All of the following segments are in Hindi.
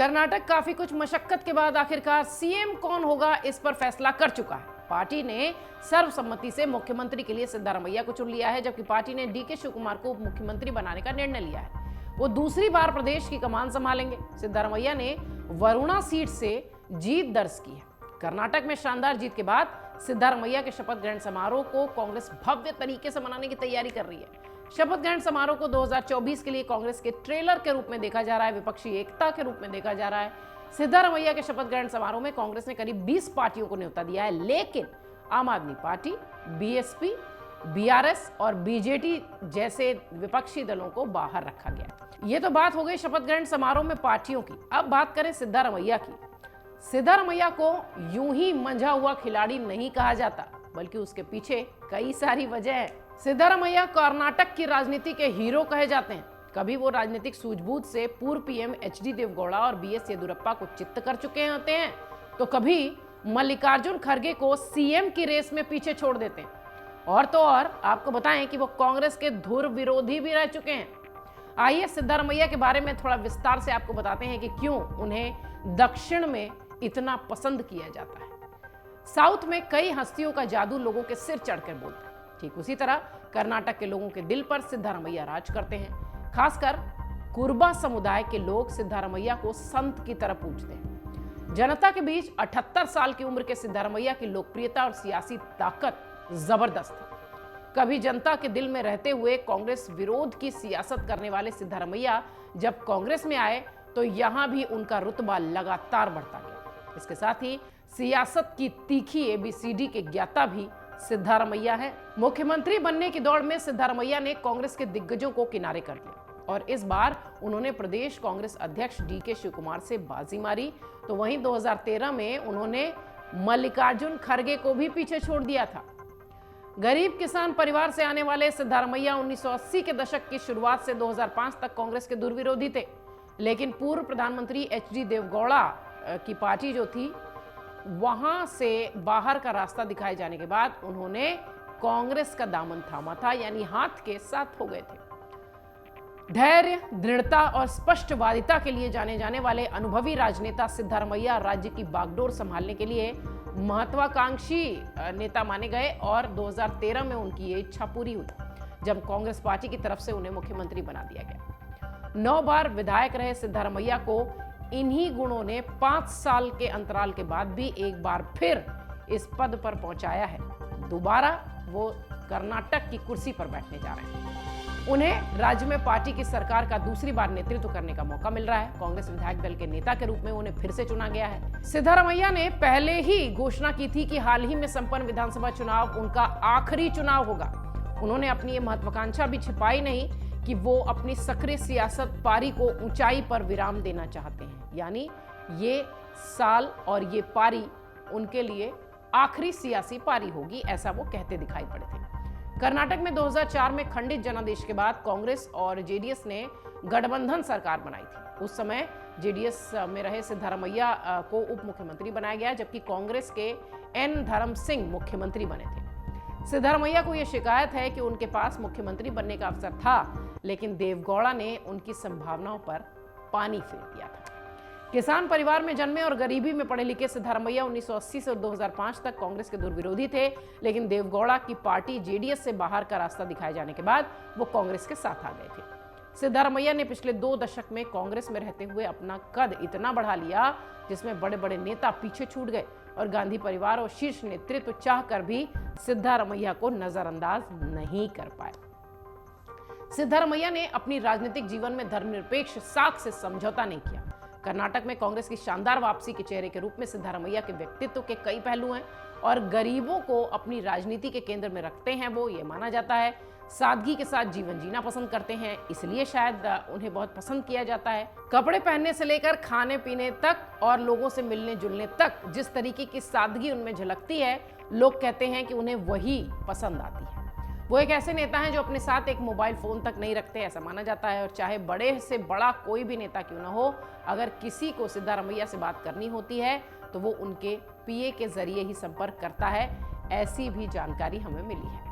कर्नाटक काफी कुछ मशक्कत के बाद आखिरकार सीएम कौन होगा इस पर फैसला कर चुका है। पार्टी ने सर्वसम्मति से मुख्यमंत्री के लिए सिद्धारमैया को चुन लिया है, जबकि पार्टी ने डीके शिवकुमार को उप मुख्यमंत्री बनाने का निर्णय लिया है। वो दूसरी बार प्रदेश की कमान संभालेंगे। सिद्धारमैया ने वरुणा सीट से जीत दर्ज की है। कर्नाटक में शानदार जीत के बाद सिद्धारमैया के शपथ ग्रहण समारोह को कांग्रेस भव्य तरीके से मनाने की तैयारी कर रही है। शपथ ग्रहण समारोह को 2024 के लिए कांग्रेस के ट्रेलर के रूप में देखा जा रहा है, विपक्षी एकता के रूप में देखा जा रहा है। सिद्धारमैया के शपथ ग्रहण समारोह में कांग्रेस ने करीब 20 पार्टियों को न्योता दिया है, लेकिन आम आदमी पार्टी, बीएसपी, बीआरएस और बीजेडी जैसे विपक्षी दलों को बाहर रखा गया। ये तो बात हो गई शपथ ग्रहण समारोह में पार्टियों की। अब बात करें सिद्धारमैया की। सिद्धारमैया को यूं ही मंझा हुआ खिलाड़ी नहीं कहा जाता, बल्कि उसके पीछे कई सारी वजह है। सिद्धारमैया कर्नाटक की राजनीति के हीरो कहे जाते हैं। कभी वो राजनीतिक सूझबूझ से पूर्व पीएम एचडी देवगौड़ा और बीएस येदियुरप्पा को चित्त कर चुके होते हैं, तो कभी मल्लिकार्जुन खड़गे को सीएम की रेस में पीछे छोड़ देते हैं। और तो और आपको बताएं कि वो कांग्रेस के धुर विरोधी भी रह चुके हैं। आइए सिद्धारमैया के बारे में थोड़ा विस्तार से आपको बताते हैं कि क्यों उन्हें दक्षिण में इतना पसंद किया जाता है। साउथ में कई हस्तियों का जादू लोगों के सिर चढ़कर बोलता है। ठीक उसी तरह कर्नाटक के लोगों के दिल पर सिद्धारमैया राज करते हैं। खासकर कुर्बा समुदाय के लोग सिद्धारमैया को संत की तरह पूजते हैं। जनता के बीच 78 साल की उम्र के सिद्धारमैया की लोकप्रियता और सियासी ताकत जबरदस्त है। कभी जनता के दिल में रहते हुए कांग्रेस विरोध की सियासत करने वाले सिद्धारमैया जब कांग्रेस में आए तो यहां भी उनका रुतबा लगातार बढ़ता गया। इसके साथ ही सियासत की तीखी एबीसीडी के ज्ञाता भी सिद्धारमैया है। मुख्यमंत्री बनने की दौड़ में सिद्धारमैया ने कांग्रेस के दिग्गजों को किनारे कर दिया और इस बार उन्होंने प्रदेश कांग्रेस अध्यक्ष डीके शिवकुमार से बाजी मारी। तो वहीं 2013 में उन्होंने मल्लिकार्जुन खड़गे को भी पीछे छोड़ दिया था। गरीब किसान परिवार से आने वाले सिद्धारमैया 1980 के दशक की शुरुआत से 2005 तक कांग्रेस के दुर्विरोधी थे, लेकिन पूर्व प्रधानमंत्री एचडी देवगौड़ा की पार्टी जो थी वहां से बाहर का रास्ता दिखाए जाने के बाद उन्होंने कांग्रेस का दामन थामा था, यानी हाथ के साथ हो गए थे। धैर्य, दृढ़ता और स्पष्टवादिता के लिए जाने जाने वाले अनुभवी राजनेता सिद्धारमैया राज्य की बागडोर संभालने के लिए महत्वाकांक्षी नेता माने गए और 2013 में उनकी ये इच्छा पूरी हुई, जब कांग्रेस पार्टी की तरफ से उन्हें मुख्यमंत्री बना दिया गया। 9 बार विधायक रहे सिद्धारमैया को इन्हीं गुणों ने 5 साल के अंतराल के बाद भी एक बार फिर इस पद पर पहुंचाया है। दोबारा वो कर्नाटक की कुर्सी पर बैठने जा रहे हैं। उन्हें राज्य में पार्टी की सरकार का दूसरी बार नेतृत्व करने का मौका मिल रहा है। कांग्रेस विधायक दल के नेता के रूप में उन्हें फिर से चुना गया है। सिद्धारमैया ने पहले ही घोषणा की थी कि हाल ही में संपन्न विधानसभा चुनाव उनका आखिरी चुनाव होगा। उन्होंने अपनी ये महत्वाकांक्षा भी छिपाई नहीं कि वो अपनी सक्रिय सियासत पारी को ऊंचाई पर विराम देना चाहते हैं, यानी ये साल और ये पारी उनके लिए आखिरी सियासी पारी होगी, ऐसा वो कहते दिखाई पड़े थे। कर्नाटक में 2004 में खंडित जनादेश के बाद कांग्रेस और जेडीएस ने गठबंधन सरकार बनाई थी। उस समय जेडीएस में रहे सिद्धारमैया को उप मुख्यमंत्री बनाया गया, जबकि कांग्रेस के एन धर्म सिंह मुख्यमंत्री बने थे। सिद्धारमैया को यह शिकायत है कि उनके पास मुख्यमंत्री बनने का अवसर था, लेकिन देवगौड़ा ने उनकी संभावनाओं पर पानी फेर दिया था। किसान परिवार में जन्मे और गरीबी में पढ़े लिखे सिद्धारमैया 1980 से 2005 तक कांग्रेस के दुर्विरोधी थे, लेकिन देवगौड़ा की पार्टी जेडीएस से बाहर का रास्ता दिखाए जाने के बाद वो कांग्रेस के साथ आ गए थे। सिद्धारमैया ने पिछले 2 दशक में कांग्रेस में रहते हुए अपना कद इतना बढ़ा लिया जिसमें बड़े बड़े नेता पीछे छूट गए और गांधी परिवार और शीर्ष नेतृत्व चाहकर भी सिद्धारमैया को नजरअंदाज नहीं कर पाए। सिद्धारमैया ने अपनी राजनीतिक जीवन में धर्मनिरपेक्ष साख से समझौता नहीं किया। कर्नाटक में कांग्रेस की शानदार वापसी के चेहरे के रूप में सिद्धारमैया के व्यक्तित्व के कई पहलू हैं और गरीबों को अपनी राजनीति के केंद्र में रखते हैं। वो ये माना जाता है सादगी के साथ जीवन जीना पसंद करते हैं, इसलिए शायद उन्हें बहुत पसंद किया जाता है। कपड़े पहनने से लेकर खाने पीने तक और लोगों से मिलने जुलने तक जिस तरीके की सादगी उनमें झलकती है, लोग कहते हैं कि उन्हें वही पसंद आती है। वो एक ऐसे नेता हैं जो अपने साथ एक मोबाइल फोन तक नहीं रखते, ऐसा माना जाता है। और चाहे बड़े से बड़ा कोई भी नेता क्यों ना हो, अगर किसी को सिद्धारमैया से बात करनी होती है तो वो उनके पीए के जरिए ही संपर्क करता है, ऐसी भी जानकारी हमें मिली है।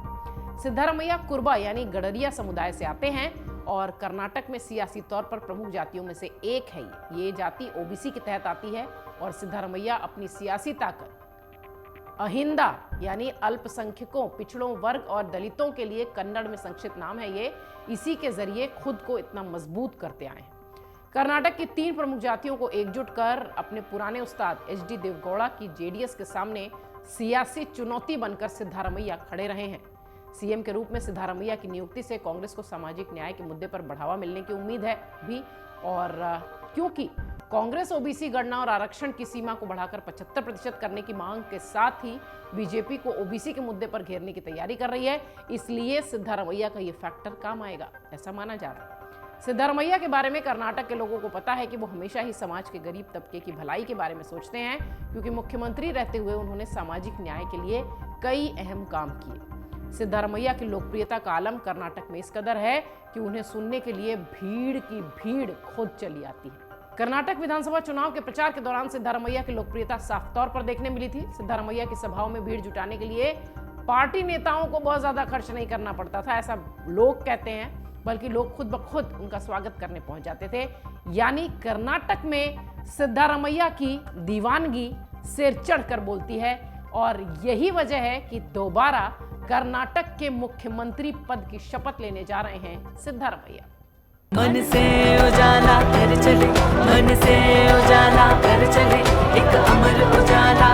सिद्धारमैया कुर्बा यानी गडरिया समुदाय से आते हैं और कर्नाटक में सियासी तौर पर प्रमुख जातियों में से एक है। ये जाति ओबीसी के तहत आती है और सिद्धारमैया अपनी सियासी ताकत अहिंदा यानी अल्पसंख्यकों, पिछड़ों वर्ग और दलितों के लिए कन्नड़ में संक्षिप्त नाम है ये, इसी के जरिए खुद को इतना मजबूत करते आए हैं। कर्नाटक की 3 प्रमुख जातियों को एकजुट कर अपने पुराने उस्ताद एच.डी. देवेगौड़ा की जेडीएस के सामने सियासी चुनौती बनकर सिद्धारमैया खड़े रहे हैं। सीएम के रूप में सिद्धारमैया की नियुक्ति से कांग्रेस को सामाजिक न्याय के मुद्दे पर बढ़ावा मिलने की उम्मीद है भी, और क्योंकि कांग्रेस ओबीसी गणना और आरक्षण की सीमा को बढ़ाकर 75% करने की मांग के साथ ही बीजेपी को ओबीसी के मुद्दे पर घेरने की तैयारी कर रही है, इसलिए सिद्धारमैया का ये फैक्टर काम आएगा, ऐसा माना जा रहा है। सिद्धारमैया के बारे में कर्नाटक के लोगों को पता है कि वो हमेशा ही समाज के गरीब तबके की भलाई के बारे में सोचते हैं, क्योंकि मुख्यमंत्री रहते हुए उन्होंने सामाजिक न्याय के लिए कई अहम काम किए। सिद्धारमैया की लोकप्रियता का आलम कर्नाटक में इस कदर है कि उन्हें सुनने के लिए भीड़ की भीड़ खुद चली आती है। कर्नाटक विधानसभा चुनाव के प्रचार के दौरान सिद्धारमैया की लोकप्रियता साफ तौर पर देखने मिली थी। सिद्धारमैया की सभाओं में भीड़ जुटाने के लिए पार्टी नेताओं को बहुत ज्यादा खर्च नहीं करना पड़ता था, ऐसा लोग कहते हैं, बल्कि लोग खुद ब खुद उनका स्वागत करने पहुंच जाते थे। यानी कर्नाटक में सिद्धारमैया की दीवानगी सिर चढ़कर बोलती है, और यही वजह है कि दोबारा कर्नाटक के मुख्यमंत्री पद की शपथ लेने जा रहे हैं सिद्धारमैया। मन से उजाला कर चले, मन से उजाला कर चले, एक अमर उजाला